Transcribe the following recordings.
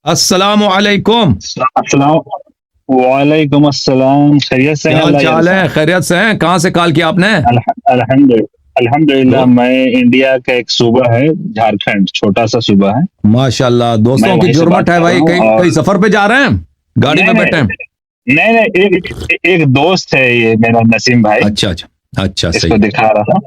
السلام علیکم. السلام وعلیکم السلام. خیریت سے کیا ہیں حال اللہ چال یار ہے؟ صاحب؟ خیریت سے ہیں؟ کہاں سے کال کیا آپ نے؟ الحمد للہ. تو میں انڈیا کا ایک صوبہ ہے جھارکھنڈ، چھوٹا سا صوبہ ہے. ماشاء اللہ، میں دوستوں کی وہیں سے جرمٹ بات ہے کر رہا بھائی. ہوں. کئی اور کئی سفر پہ جا رہے ہیں؟ گاڑی نہیں میں بیٹھے ہیں؟ نہیں نہیں ایک دوست ہے یہ میرا، نسیم بھائی. اچھا اچھا اچھا، اس کو صحیح دکھا رہا تھا.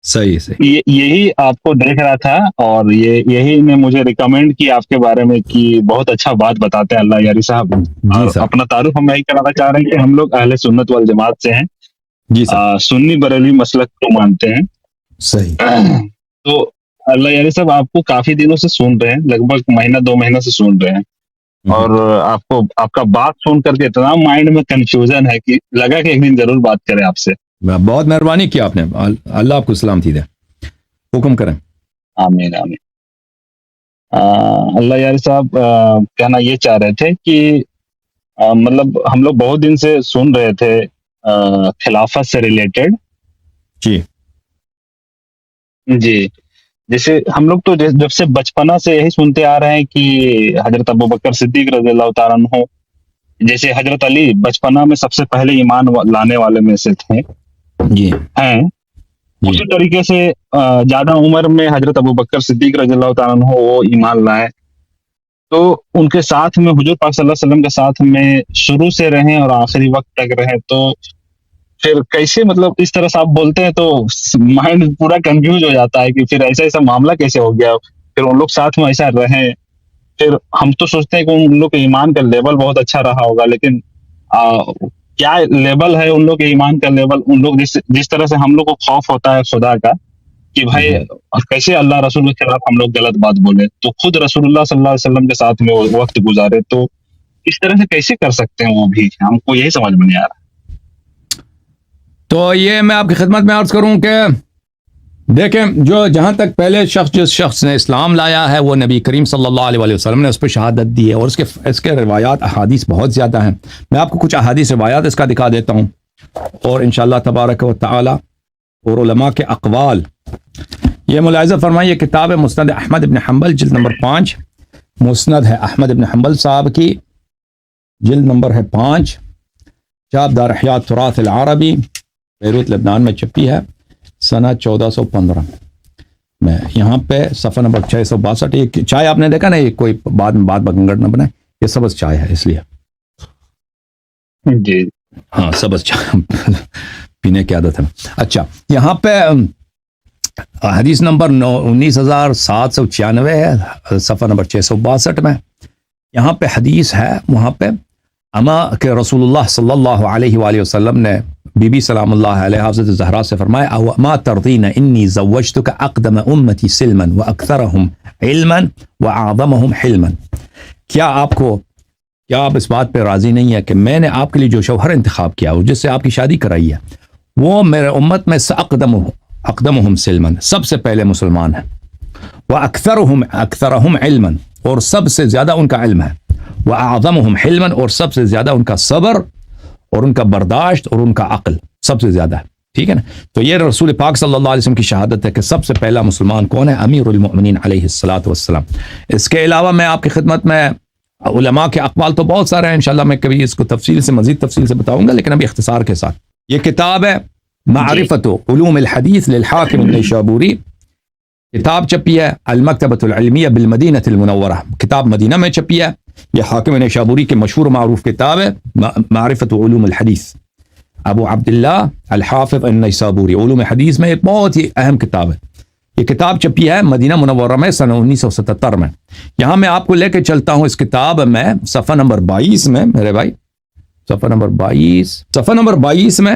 صحیح صحیح. یہی آپ کو دیکھ رہا تھا، اور یہی نے مجھے ریکمینڈ کیا آپ کے بارے میں کہ بہت اچھا بات بتاتے ہیں اللہ یاری صاحب. جی اور صاحب. اپنا تعارف ہم یہی کرانا چاہ رہے ہیں کہ ہم لوگ اہل سنت والجماعت سے ہیں. جی صاحب. سنی بریلوی مسلک کو مانتے ہیں. صحیح. تو اللہ یاری صاحب آپ کو کافی دنوں سے سن رہے ہیں، لگ بھگ مہینہ 2 مہینہ سے سن رہے ہیں. اور آپ کا بات سن کر کے اتنا مائنڈ میں کنفیوژن ہے کہ لگا کہ ایک دن ضرور بات کریں آپ سے. بہت مہربانی کیا آپ نے. اللہ آپ کو سلامتی دے. حکم کریں. آمین آمین. اللہ یاری صاحب کہنا یہ چاہ رہے تھے کہ مطلب ہم لوگ بہت دن سے سن رہے تھے خلافت سے ریلیٹڈ. جی جی، جیسے ہم لوگ تو جب سے بچپنا سے یہی سنتے آ رہے ہیں کہ حضرت ابوبکر صدیق رضی اللہ تعالیٰ عنہ، جیسے حضرت علی بچپنا میں سب سے پہلے ایمان لانے والے میں سے تھے جی ہیں. جی. اسی طریقے سے زیادہ عمر میں حضرت ابوبکر صدیق رضی اللہ تعالیٰ عنہ وہ ایمان لائے. تو ان کے ساتھ میں حضور پاک صلی اللہ علیہ وسلم کے ساتھ میں شروع سے رہیں اور آخری وقت تک رہے. تو پھر کیسے مطلب اس طرح سے آپ بولتے ہیں تو مائنڈ پورا کنفیوز ہو جاتا ہے کہ پھر ایسا معاملہ کیسے ہو گیا. پھر ان لوگ ساتھ میں ایسا رہیں. پھر ہم تو سوچتے ہیں کہ ان لوگ کے ایمان کا لیول بہت اچھا رہا ہوگا، لیکن کیا لیول ہے ان لوگ کے ایمان کا لیول. ان لوگ جس طرح سے ہم لوگ کو خوف ہوتا ہے خدا کا کہ بھائی کیسے اللہ رسول کے خلاف ہم لوگ غلط بات بولے، تو خود رسول اللہ صلی اللہ علیہ وسلم کے ساتھ میں وہ وقت گزارے، تو اس طرح سے کیسے کر سکتے ہیں وہ بھی، ہم کو یہی سمجھ میں نہیں آ رہا. تو یہ میں آپ کی خدمت میں عرض کروں کہ دیکھیں، جہاں تک پہلے جس شخص نے اسلام لایا ہے وہ نبی کریم صلی اللہ علیہ وسلم نے اس پہ شہادت دی ہے، اور اس کے روایات احادیث بہت زیادہ ہیں. میں آپ کو کچھ احادیث روایات اس کا دکھا دیتا ہوں، اور انشاءاللہ تبارک و تعالی اور علماء کے اقوال. یہ ملاحظہ فرمائیے، کتاب ہے مسند احمد ابن حنبل جلد نمبر 5. مسند ہے احمد ابن حنبل صاحب کی، جلد نمبر ہے 5، چاپ دار احیاء تراث العربی، بیروت لبنان میں چھپی ہے سنہ 1415 میں. یہاں پہ صفحہ نمبر 662. یہ چائے آپ نے دیکھا نا، یہ کوئی بات بگنگڑ نہ بنائے، یہ سبز چائے ہے اس لیے. جی ہاں، سبز چائے پینے کی عادت ہے. اچھا، یہاں پہ حدیث نمبر 19796 ہے، صفحہ نمبر 662 میں. یہاں پہ حدیث ہے، وہاں پہ اما کہ رسول اللہ صلی اللہ علیہ وآلہ وسلم نے بی بی سلام اللہ علیہ حضرت زہرا سے فرمایا، او ما ترضین انی زوجتک اقدم امتی سلما واکثرهم علما واعظمهم حلما. کیا آپ اس بات پہ راضی نہیں ہے کہ میں نے آپ کے لیے جو شوہر انتخاب کیا اور جس سے آپ کی شادی کرائی ہے وہ میرے امت میں سے اقدمهم سلما، سب سے پہلے مسلمان ہیں، واکثرهم علما، اور سب سے زیادہ ان کا علم ہے، واعظمهم حلما، اور سب سے زیادہ ان کا صبر اور ان کا برداشت اور ان کا عقل سب سے زیادہ ہے. ٹھیک ہے نا؟ تو یہ رسول پاک صلی اللہ علیہ وسلم کی شہادت ہے کہ سب سے پہلا مسلمان کون ہے؟ امیر المؤمنین علیہ الصلوۃ والسلام. اس کے علاوہ میں آپ کی خدمت میں علماء کے اقوال تو بہت سارے ہیں، انشاءاللہ میں کبھی اس کو مزید تفصیل سے بتاؤں گا، لیکن ابھی اختصار کے ساتھ. یہ کتاب ہے معرفت علوم الحدیث للحاکم النیشابوری. کتاب چھپی ہے المکتبۃ العلمیہ بالمدینہ المنورہ، کتاب مدینہ میں چھپی ہے. یہ حاکم نیشابوری کی مشہور معروف کتاب ہے معرفت علوم الحدیث. ابو عبداللہ الحافظ النیسابوری علوم حدیث میں ایک بہت ہی اہم کتاب ہے. یہ کتاب چھپی ہے مدینہ منورہ میں سنہ 1977 میں. یہاں میں آپ کو لے کے چلتا ہوں اس کتاب میں صفحہ نمبر 22 میں، میرے بھائی صفحہ نمبر 22 میں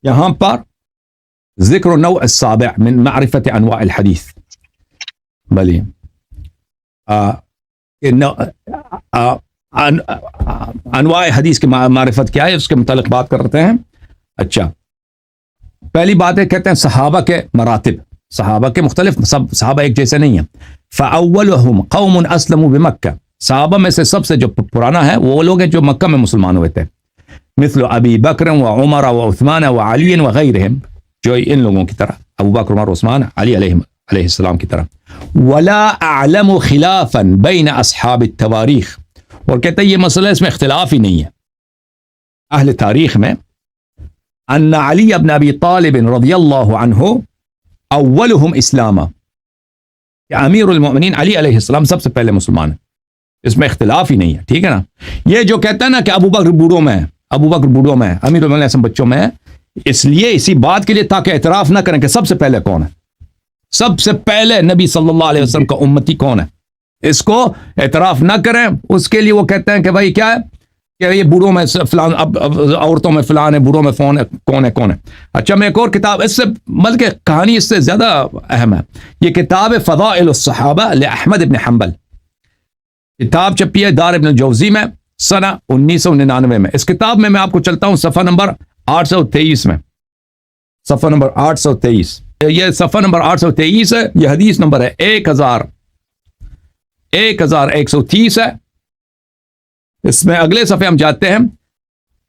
یہاں پر ذکر نوع السابع من معرفت انواع الحدیث. بلی انواع حدیث کی معرفت کیا ہے اس کے متعلق بات کرتے ہیں. اچھا، پہلی بات ہے، کہتے ہیں صحابہ کے مراتب، صحابہ کے مختلف، سب صحابہ ایک جیسے نہیں ہیں. فاولهم قوم اسلموا بمکہ، صحابہ میں سے سب سے جو پرانا ہے وہ لوگ ہیں جو مکہ میں مسلمان ہوئے تھے. مثل ابی بکر و عمر و عثمان و علی وغیرہم، جو ان لوگوں کی طرح ابو بکر، عمر، عثمان، علی علیہ السلام کی طرح ولا اعلم خلافا بین اصحاب التواریخ، اور کہتا ہے یہ مسئلہ اس میں اختلاف ہی نہیں ہے اہل تاریخ میں، ان علی بن ابی طالب رضی اللہ عنہ اولہم اسلاما، کہ امیر المؤمنین علی علیہ السلام سب سے پہلے مسلمان ہیں، اس میں اختلاف ہی نہیں ہے، ٹھیک ہے نا۔ یہ جو کہتا ہے نا کہ ابو بکر بوڑھوں میں ہے، ابو بکر بوڑھوں میں ہے، امیر المؤمنین بچوں میں ہے، اس لیے اسی بات کے لیے تاکہ اعتراف نہ کریں کہ سب سے پہلے کون ہے، سب سے پہلے نبی صلی اللہ علیہ وسلم کا امتی کون ہے، اس کو اعتراف نہ کریں، اس کے لیے وہ کہتے ہیں کہ بھائی کیا ہے کہ یہ بوڑھوں میں فلان، اب عورتوں میں فلان ہے، بوڑھوں میں کون ہے۔ اچھا میں ایک اور کتاب اس سے بلکہ کہانی اس سے زیادہ اہم ہے، یہ کتاب فضائل الصحابہ لأحمد بن حنبل، کتاب چھپی ہے دار ابن الجوزی میں سنہ 1999 میں۔ اس کتاب میں آپ کو چلتا ہوں صفحہ نمبر 823 میں، صفحہ نمبر 823، یہ صفحہ نمبر 823 ہے، یہ حدیث نمبر ہے 1130 ہے۔ اس میں اگلے صفحے ہم جاتے ہیں،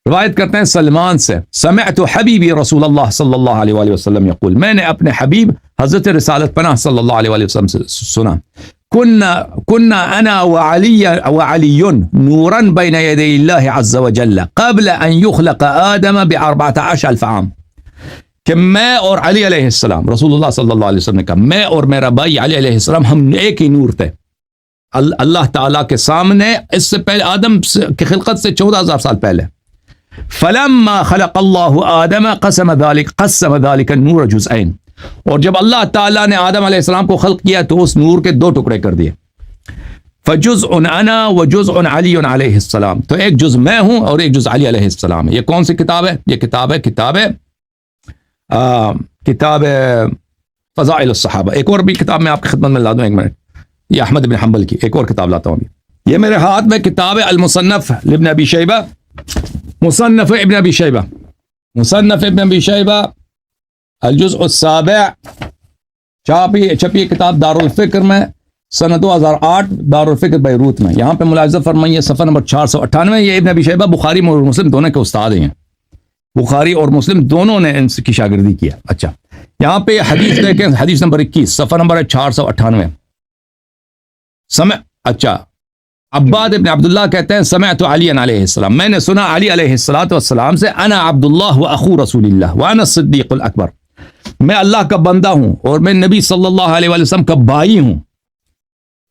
روایت کرتے ہیں سلمان سے، سمعت حبیبی رسول اللہ صلی اللہ علیہ وآلہ وسلم یقول، میں نے اپنے حبیب حضرت رسالت پناہ صلی اللہ علیہ وآلہ وسلم سے سنا، كنا انا وعلي نورا بين يدي الله عز وجل قبل ان يخلق آدم ب14,000 عام، کہ میں اور علی علیہ السلام، رسول اللہ صلی اللہ علیہ وسلم نے کہا میں اور میرا بھائی علی علیہ السلام ہم ایک ہی نور تھے اللہ تعالیٰ کے سامنے، اس سے پہلے آدم کی خلقت سے 14,000 سال پہلے۔ فلما خلق اللہ آدم قسم ذلك النور جزئین، اور جب اللہ تعالیٰ نے آدم علیہ السلام کو خلق کیا تو اس نور کے 2 ٹکڑے کر دیے، فجزء انا وجزء علی علیہ السلام، تو ایک جز میں ہوں اور ایک جز علی علیہ السلام ہے۔ یہ کون سی کتاب ہے؟ یہ کتاب فضائل الصحابہ۔ ایک اور بھی کتاب میں آپ کی خدمت میں لا دوں، ایک منٹ، یہ احمد بن حنبل کی ایک اور کتاب لاتا ہوں ابھی، یہ میرے ہاتھ میں کتاب ہے المصنف لابن ابی شیبہ، مصنف ابن ابی شیبہ الجزء السابع، چھپی کتاب دار الفکر میں سنہ 2008 دار الفکر بیروت میں۔ یہاں پہ ملاحظہ فرمائیے صفحہ نمبر 498، یہ ابن ابی شیبہ بخاری اور مسلم دونوں کے استاد ہیں، بخاری اور مسلم دونوں نے ان کی شاگردی کیا۔ اچھا یہاں پہ حدیث دیکھیں، حدیث نمبر 21، صفحہ نمبر 498۔ اچھا عباد ابن عبداللہ کہتے ہیں سمعت علی علیہ السلام، میں نے سنا علی علیہ السلام سے، انا عبداللہ و اخو رسول اللہ وانا الصدیق الاکبر، میں اللہ کا بندہ ہوں اور میں نبی صلی اللہ علیہ وسلم کا بھائی ہوں،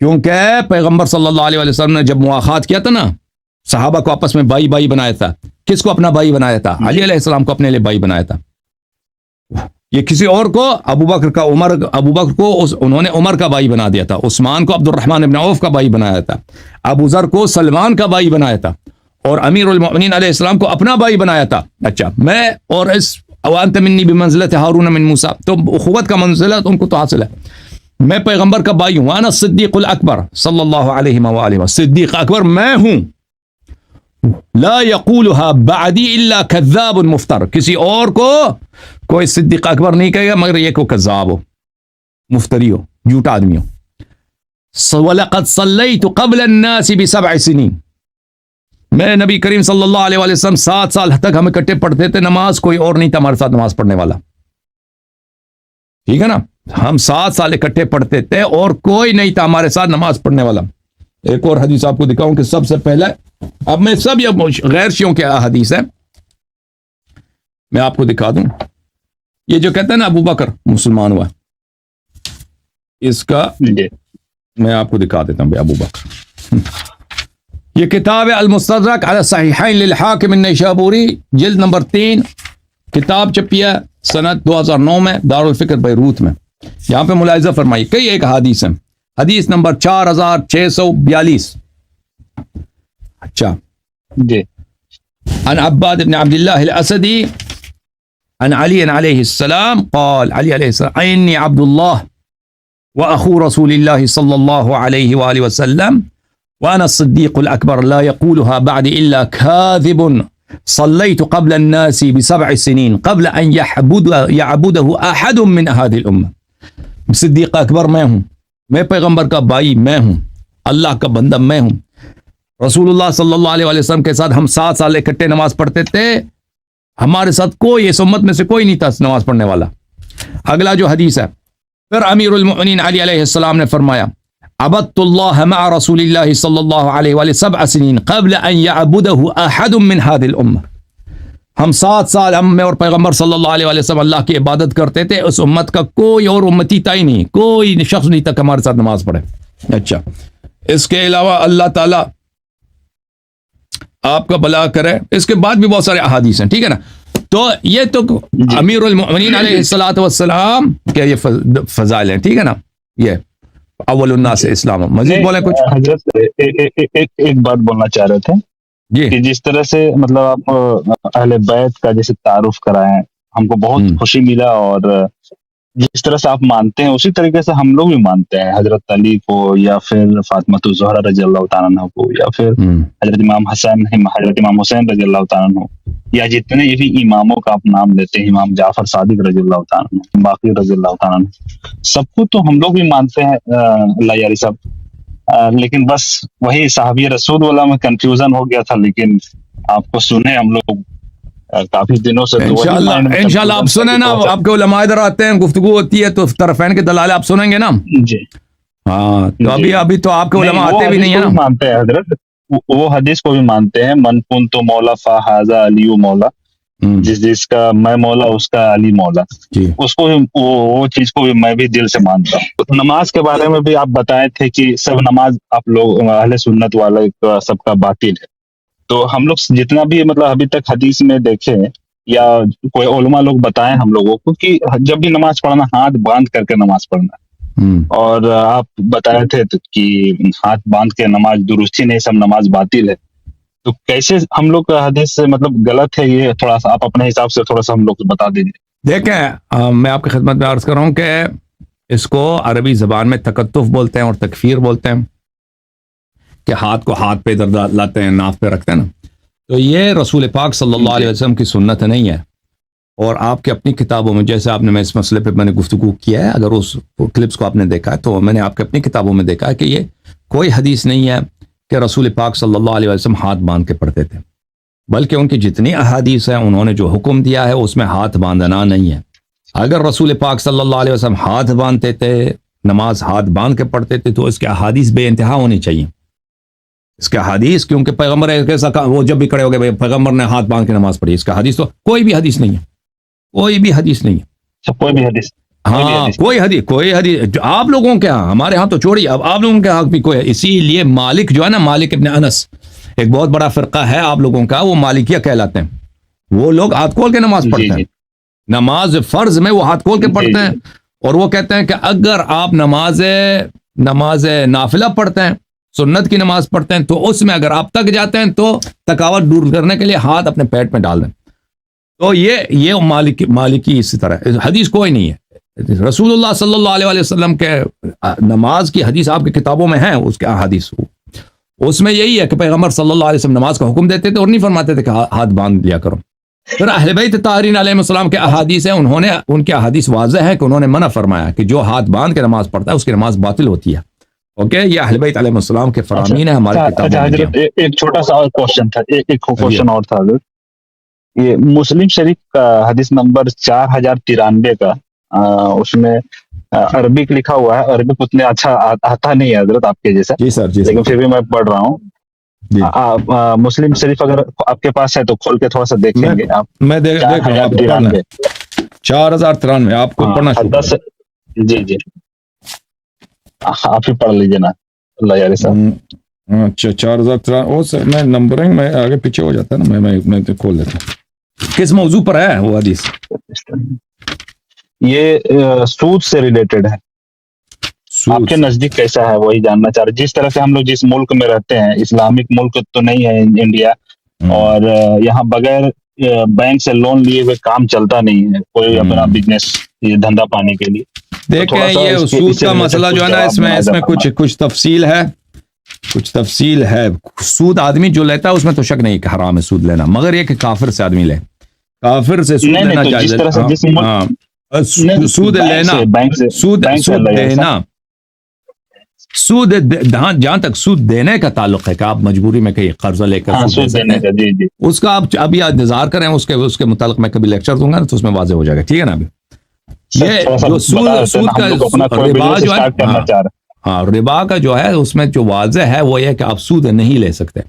کیونکہ پیغمبر صلی اللہ علیہ وسلم نے جب مواخات کیا تھا نا، صحابہ کو آپس میں بھائی بنایا تھا، کس کو اپنا بھائی بنایا تھا؟ علی علیہ السلام کو اپنے لیے بھائی بنایا تھا۔ یہ کسی اور کو ابو بکر کو انہوں نے عمر کا بھائی بنا دیا تھا، عثمان کو عبد الرحمن ابن عوف کا بھائی بنایا تھا، ابو ذر کو سلمان کا بھائی بنایا تھا، اور امیر المؤمنین علیہ السلام کو اپنا بھائی بنایا تھا۔ اچھا میں اور اس وانت منی بمنزلت ہارون من موسیٰ، تو اخوت کا منزلت ان کو تو حاصل ہے، میں پیغمبر کا بھائی ہوں، وانا الصدیق الاکبر صلی اللہ علیہ وآلہ وسلم، صدیق اکبر میں ہوں، لا يقولها بعدی الا کذاب مفتر، کسی اور کو کوئی صدیق اکبر نہیں کہے گا مگر یہ کو کذاب ہو، مفتری ہو، جھوٹا آدمی ہو۔ وَلَقَدْ صَلَّيْتُ قَبْلَ النَّاسِ ب7 سنین، میں نبی کریم صلی اللہ علیہ وآلہ وسلم 7 سال تک ہم اکٹھے پڑھتے تھے نماز، کوئی اور نہیں تھا ہمارے ساتھ نماز پڑھنے والا، ٹھیک ہے نا، ہم 7 سال اکٹھے پڑھتے تھے اور کوئی نہیں تھا ہمارے ساتھ نماز پڑھنے والا۔ ایک اور حدیث آپ کو دکھاؤں کہ سب سے پہلے، اب میں سب یہ غیر شیعوں کے حدیث ہے، میں آپ کو دکھا دوں، یہ جو کہتا ہے نا ابو بکر مسلمان ہوا، اس کا میں آپ کو دکھا دیتا ہوں ابو بکر۔ یہ کتاب المستدرک علی الصحیحین للحاکم النیسابوری، جلد نمبر 3، کتاب چھپی ہے سنہ 2009 میں دار الفکر بیروت میں۔ یہاں پہ ملاحظہ فرمائیے کئی ایک حدیث ہیں، حدیث نمبر 4642۔ اچھا جی، عن عباد بن عبد الله الأسدي عن علي عليه السلام قال، علي عليه السلام، إني عبد الله وأخو رسول الله صلى الله عليه وآله وسلم وأنا الصديق الأكبر لا يقولها بعد إلا كاذب، صليت قبل الناس ب7 سنين قبل أن يعبده أحد من هذه الأمة، صدیق اکبر میں ہوں، میں پیغمبر کا بھائی میں ہوں، اللہ کا بندہ میں ہوں، رسول اللہ صلی اللہ علیہ وسلم کے ساتھ ہم 7 سال اکٹھے نماز پڑھتے تھے، ہمارے ساتھ کوئی اس امت میں سے کوئی نہیں تھا نماز پڑھنے والا۔ اگلا جو حدیث ہے پھر امیر المؤمنین علی علیہ السلام نے فرمایا عبدت اللہ مع رسول اللہ صلی اللہ علیہ وآلہ 7 سنین قبل ان یعبدہ احد من هذه الامہ، ہم 7 سال میں اور پیغمبر صلی اللہ علیہ وسلم اللہ کی عبادت کرتے تھے، اس امت کا کوئی اور امتی تھا ہی نہیں، کوئی شخص نہیں تک ہمارے ساتھ نماز پڑھے۔ اچھا، اس کے علاوہ اللہ تعالیٰ آپ کا بھلا کرے، اس کے بعد بھی بہت سارے احادیث ہیں، ٹھیک ہے نا۔ تو یہ تو امیر المؤمنین علیہ الصلوۃ والسلام کے یہ فضائل ہیں، ٹھیک ہے نا، یہ اول الناس اسلام۔ مزید بولیں کچھ حضرت ایک بات بولنا چاہ رہے تھے جی؟ کہ جس طرح سے مطلب آپ اہل بیت کا جیسے تعارف کرائیں، ہم کو بہت خوشی ملا، اور جس طرح سے آپ مانتے ہیں اسی طریقے سے ہم لوگ بھی مانتے ہیں، حضرت علی کو یا پھر فاطمہ الزہرا رضی اللہ تعالیٰ عنہ کو، یا پھر حضرت امام حسن، حضرت امام حسین رضی اللہ تعالیٰ عنہ، یا جتنے بھی اماموں کا آپ نام لیتے ہیں، امام جعفر صادق رضی اللہ تعالیٰ عنہ، باقی رضی اللہ تعالیٰ عنہ، سب کو تو ہم لوگ بھی مانتے ہیں اللہ یاری صاحب، لیکن بس وہی صحابی رسول والا میں کنفیوژن ہو گیا تھا، لیکن آپ کو سنے ہم لوگ کافی دنوں سے، انشاءاللہ آپ سنیں نا، آپ کے علماء ادھر آتے ہیں، گفتگو ہوتی ہے تو طرفین کے دلالے آپ سنیں گے نا جی۔ ہاں، تو ابھی تو آپ کے علماء آتے بھی نہیں ہیں نا، مانتے ہیں حضرت، وہ حدیث کو بھی مانتے ہیں، من کنت مولا فہذا علی مولا، جس کا میں مولا اس کا علی مولا، اس کو وہ چیز کو بھی میں بھی دل سے مانتا ہوں۔ نماز کے بارے میں بھی آپ بتائے تھے کہ سب نماز آپ لوگ اہل سنت والے سب کا باطل ہے، تو ہم لوگ جتنا بھی مطلب ابھی تک حدیث میں دیکھے یا کوئی علماء لوگ بتائیں ہم لوگوں کو کہ جب بھی نماز پڑھنا ہاتھ باندھ کر کے نماز پڑھنا، اور آپ بتائے تھے کہ ہاتھ باندھ کے نماز درستی نہیں، سب نماز باطل ہے، تو کیسے ہم لوگ کا حدیث سے مطلب غلط ہے، یہ تھوڑا سا آپ اپنے حساب سے تھوڑا سا ہم لوگ بتا دیجیے۔ دیکھیں، میں آپ کی خدمت میں عرض کر رہا ہوں کہ اس کو عربی زبان میں تکتف بولتے ہیں اور تکفیر بولتے ہیں، کہ ہاتھ کو ہاتھ پہ ادھر لاتے ہیں، ناف پہ رکھتے ہیں نا، تو یہ رسول پاک صلی اللہ علیہ وسلم کی سنت نہیں ہے، اور آپ کے اپنی کتابوں میں، جیسے آپ نے میں اس مسئلے پہ میں نے گفتگو کیا ہے، اگر اس کلپس کو آپ نے دیکھا ہے تو میں نے آپ کے اپنی کتابوں میں دیکھا ہے کہ یہ کوئی حدیث نہیں ہے کہ رسول پاک صلی اللہ علیہ وسلم ہاتھ باندھ کے پڑھتے تھے، بلکہ ان کی جتنی احادیث ہیں انہوں نے جو حکم دیا ہے اس میں ہاتھ باندھنا نہیں ہے۔ اگر رسول پاک صلی اللہ علیہ وسلم ہاتھ باندھتے تھے، نماز ہاتھ باندھ کے پڑھتے تھے، تو اس کے احادیث بے انتہا ہونی چاہیے، اس کے حدیث، کیونکہ پیغمبر ایسا وہ جب بھی کھڑے ہو گئے پیغمبر نے ہاتھ باندھ کے نماز پڑھی، اس کا حدیث تو کوئی بھی حدیث نہیں ہے، کوئی بھی حدیث نہیں ہے، کوئی بھی حدیث، ہاں کوئی حدیث آپ لوگوں کے ہاں، ہمارے ہاں تو چھوڑیے، اب آپ لوگوں کے ہاں بھی کوئی ہے۔ اسی لیے مالک جو ہے نا، مالک ابن انس، ایک بہت بڑا فرقہ ہے آپ لوگوں کا، وہ مالکیہ کہلاتے ہیں، وہ لوگ ہاتھ کھول کے نماز پڑھتے ہیں، نماز فرض میں وہ ہاتھ کھول کے پڑھتے ہیں، اور وہ کہتے ہیں کہ اگر آپ نماز نافلہ پڑھتے ہیں، سنت کی نماز پڑھتے ہیں، تو اس میں اگر آپ تک جاتے ہیں تو تکاوٹ دور کرنے کے لیے ہاتھ اپنے پیٹ میں ڈال دیں۔ تو یہ مالکی اسی طرح حدیث کوئی نہیں ہے۔ رسول اللہ صلی اللہ علیہ وسلم کے نماز کی حدیث آپ کی کتابوں میں ہیں، اس کے حدیث اس میں یہی ہے کہ پیغمبر صلی اللہ علیہ وسلم نماز کا حکم دیتے تھے اور نہیں فرماتے تھے کہ ہاتھ باندھ لیا کرو۔ پھر اہل بیت طاہرین علیہ السلام کے احادیث ہیں، ان کے احادیث واضح ہے کہ انہوں نے منع فرمایا کہ جو ہاتھ باندھ کے نماز پڑھتا ہے اس کی نماز باطل ہوتی ہے۔ اوکے، یہ اہل بیت علیہ السلام کے فرامین ہے ہمارے کتابوں میں۔ ایک چھوٹا سا اور کوشچن تھا، ایک کوشچن اور تھا، یہ مسلم شریف کا حدیث نمبر 4093 کا، اس میں عربک لکھا ہوا ہے، عربک اتنے اچھا آتا نہیں ہے حضرت آپ کے جیسا، جی سر، لیکن پھر بھی میں پڑھ رہا ہوں۔ مسلم شریف اگر آپ کے پاس ہے تو کھول کے تھوڑا سا دیکھیں گے آپ۔ میں دیکھ رہا ہوں 4093 آپ کو پڑھنا شروع۔ جی آپ ہی پڑھ لیجیے نا اللہ یاری صاحب۔ اچھا 4093 میں نمبرنگ میں آگے پیچھے ہو جاتا ہے نا، میں کھول لیتا ہوں۔ کس موضوع پر ہے وہ حدیث؟ یہ سود سے ریلیٹڈ ہے، آپ کے نزدیک کیسا ہے وہی جاننا چاہ رہے۔ جس طرح سے ہم لوگ جس ملک میں رہتے ہیں، اسلامک ملک تو نہیں ہے انڈیا، اور یہاں بغیر بینک سے لون لیے ہوئے کام چلتا نہیں ہے، کوئی اپنا بزنس یہ دھندا پانے کے لیے۔ دیکھیں یہ سود کا مسئلہ جو ہے نا، اس میں کچھ تفصیل ہے۔ سود آدمی جو لیتا ہے اس میں تو شک نہیں کہ حرام ہے سود لینا، مگر یہ کہ کافر سے آدمی لے، کافر سے سود لینا جائز ہے۔ سود لینا، سود دینا، سود جہاں تک سود دینے کا تعلق ہے کہ آپ مجبوری میں کہیں قرضہ لے کر سود دینے کا، اس کا آپ ابھی انتظار کریں، اس کے متعلق میں کبھی لیکچر دوں گا نا تو اس میں واضح ہو جائے گا، ٹھیک ہے نا۔ ابھی یہ جو سود کا ربا جو ہے، ہاں ربا کا جو ہے اس میں جو واضح ہے وہ یہ کہ آپ سود نہیں لے سکتے.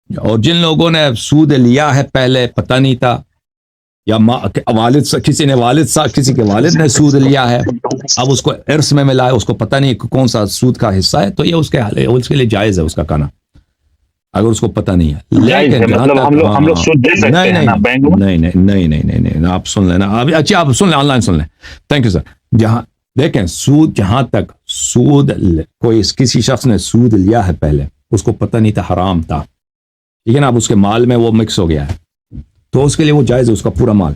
اور جن لوگوں نے سود لیا ہے پہلے پتہ نہیں تھا، یا کسی کے والد نے سود لیا ہے، اب اس کو ارث میں ملا ہے، اس کو پتہ نہیں کون سا سود کا حصہ ہے، تو یہ اس کے لیے جائز ہے اس کا کھانا، اگر اس کو پتہ نہیں ہے. لیکن نہیں آپ سن لینا، اچھا آپ سن لیں، آن لائن سن لیں. Thank you sir. جہاں دیکھیں سود، جہاں تک سود کوئی کسی شخص نے سود لیا ہے پہلے، اس کو پتہ نہیں تھا، حرام تھا، ٹھیک ہے نا، اب اس کے مال میں وہ مکس ہو گیا ہے، تو اس کے لیے وہ جائز ہے، اس کا پورا مال،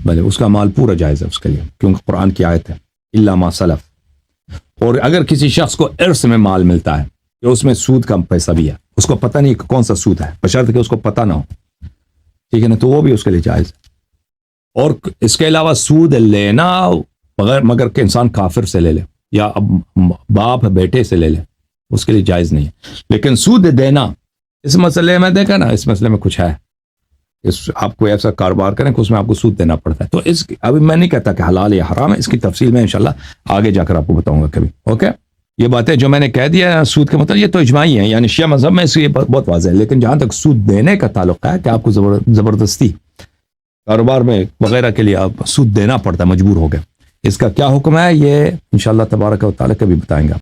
بھلے اس کا مال پورا جائز ہے اس کے لیے، کیونکہ قرآن کی آیت ہے الا ما سلف. اور اگر کسی شخص کو ارث میں مال ملتا ہے کہ اس میں سود کا پیسہ بھی ہے، اس کو پتہ نہیں کون سا سود ہے، بشرط کہ اس کو پتہ نہ ہو، ٹھیک ہے نا، تو وہ بھی اس کے لیے جائز ہے. اور اس کے علاوہ سود لینا مگر کہ انسان کافر سے لے لے یا باپ بیٹے سے لے لے، اس کے لیے جائز نہیں ہے. لیکن سود دینا، اس مسئلے میں دیکھا نا، اس مسئلے میں کچھ ہے، آپ کو ایسا کاروبار کریں کہ اس میں آپ کو سود دینا پڑتا ہے. تو ابھی میں نہیں کہتا کہ حلال یا حرام ہے، اس کی تفصیل میں انشاءاللہ آگے جا کر آپ کو بتاؤں گا کبھی. اوکے، یہ باتیں جو میں نے کہہ دیا سود کے مطلب، یہ تو اجماعی ہیں، یعنی شیعہ مذہب میں اس یہ بہت واضح ہے. لیکن جہاں تک سود دینے کا تعلق ہے کہ آپ کو زبردستی کاروبار میں وغیرہ کے لیے آپ سود دینا پڑتا ہے، مجبور ہو گئے، اس کا کیا حکم ہے، یہ انشاءاللہ تبارک و تعالی کبھی بتائیں گا.